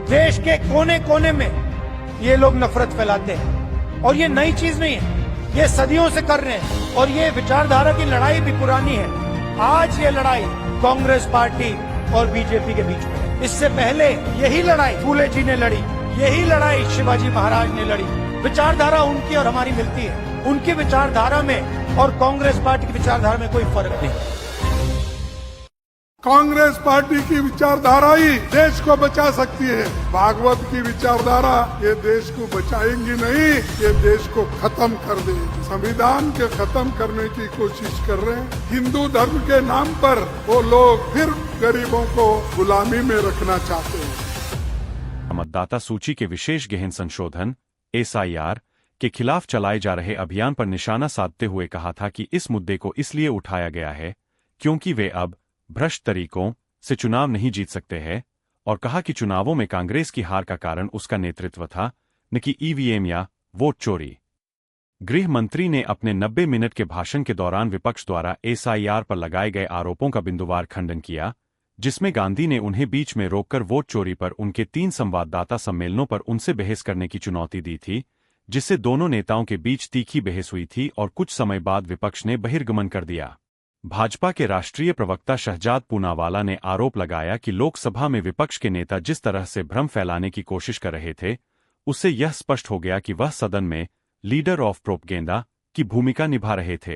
देश के कोने कोने में ये लोग नफरत फैलाते हैं और ये नई चीज नहीं है, ये सदियों से कर रहे हैं और ये विचारधारा की लड़ाई भी पुरानी है। आज ये लड़ाई कांग्रेस पार्टी और बीजेपी के बीच में है। इससे पहले यही लड़ाई फूले जी ने लड़ी, यही लड़ाई शिवाजी महाराज ने लड़ी। विचारधारा उनकी और हमारी मिलती है, उनकी विचारधारा में और कांग्रेस पार्टी की विचारधारा में कोई फर्क नहीं। कांग्रेस पार्टी की विचारधारा ही देश को बचा सकती है। भागवत की विचारधारा ये देश को बचाएंगी नहीं, ये देश को खत्म कर देगी। संविधान के खत्म करने की कोशिश कर रहे हैं। हिंदू धर्म के नाम पर वो लोग फिर गरीबों को गुलामी में रखना चाहते हैं। मतदाता सूची के विशेष गहन संशोधन SIR के खिलाफ चलाए जा रहे अभियान पर निशाना साधते हुए कहा था कि इस मुद्दे को इसलिए उठाया गया है क्योंकि वे अब भ्रष्ट तरीकों से चुनाव नहीं जीत सकते हैं और कहा कि चुनावों में कांग्रेस की हार का कारण उसका नेतृत्व था, न कि EVM या वोट चोरी। गृह मंत्री ने अपने 90 मिनट के भाषण के दौरान विपक्ष द्वारा SIR पर लगाए गए आरोपों का बिंदुवार खंडन किया, जिसमें गांधी ने उन्हें बीच में रोककर वोट चोरी पर उनके 3 संवाददाता सम्मेलनों पर उनसे बहस करने की चुनौती दी थी, जिससे दोनों नेताओं के बीच तीखी बहस हुई थी और कुछ समय बाद विपक्ष ने बहिर्गमन कर दिया। भाजपा के राष्ट्रीय प्रवक्ता शहजाद पूनावाला ने आरोप लगाया कि लोकसभा में विपक्ष के नेता जिस तरह से भ्रम फैलाने की कोशिश कर रहे थे, उससे यह स्पष्ट हो गया कि वह सदन में लीडर ऑफ प्रोपगेंडा की भूमिका निभा रहे थे।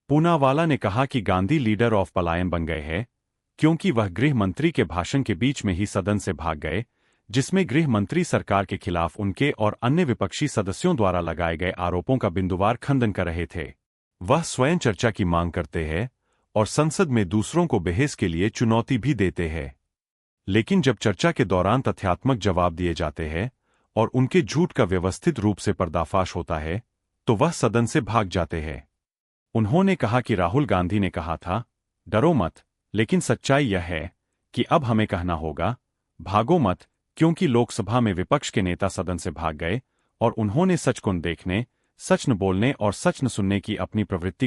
पूनावाला ने कहा कि गांधी लीडर ऑफ पलायन बन गए हैं क्योंकि वह गृह मंत्री के भाषण के बीच में ही सदन से भाग गए, जिसमें गृह मंत्री सरकार के खिलाफ उनके और अन्य विपक्षी सदस्यों द्वारा लगाए गए आरोपों का बिंदुवार खंडन कर रहे थे। वह स्वयं चर्चा की मांग करते हैं और संसद में दूसरों को बहस के लिए चुनौती भी देते हैं, लेकिन जब चर्चा के दौरान तथ्यात्मक जवाब दिए जाते हैं और उनके झूठ का व्यवस्थित रूप से पर्दाफाश होता है, तो वह सदन से भाग जाते हैं। उन्होंने कहा कि राहुल गांधी ने कहा था, डरो मत, लेकिन सच्चाई यह है कि अब हमें कहना होगा, भागो मत, क्योंकि लोकसभा में विपक्ष के नेता सदन से भाग गए और उन्होंने सच को न देखने, सच न बोलने और सच न सुनने की अपनी प्रवृत्ति